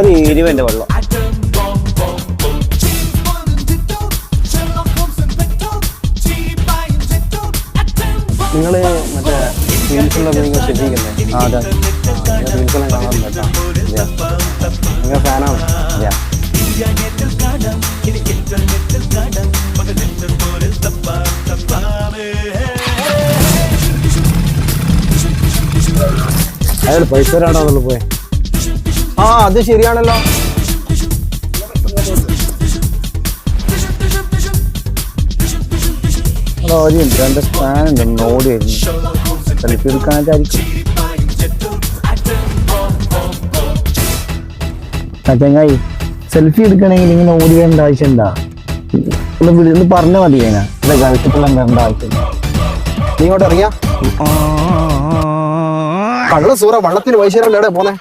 120 വെള്ളം. നിങ്ങള് മറ്റേ റീൽസിലൊക്കെ നിങ്ങൾ ശ്രദ്ധിക്കുന്നേ? അതെ, റീൽസെല്ലാം കാണാറുണ്ട് കേട്ടോ. നിങ്ങൾ ഫാനാണ്? അയാൾ പൈസ തരാണോ പോയെ? ആ, അത് ശരിയാണല്ലോ. രണ്ട് സ്പാൻ ഉണ്ട്, ഓടി വരുന്നു. സെൽഫി എടുക്കാനായിട്ടായിരിക്കും. ചങ്ങായി, സെൽഫി എടുക്കണമെങ്കിൽ ഇങ്ങനെ ഓടി വരേണ്ട ആവശ്യം എന്താ? ഒന്ന് പറഞ്ഞാൽ മതി. ഇവിടെ ഗൾഫിലുള്ള വരേണ്ട ആവശ്യമില്ല. നീ ഇങ്ങോട്ട് ഇറങ്ങിയാ കള്ള സൂറ വള്ളത്തിന് പൈസ എവിടെ പോന്നെ?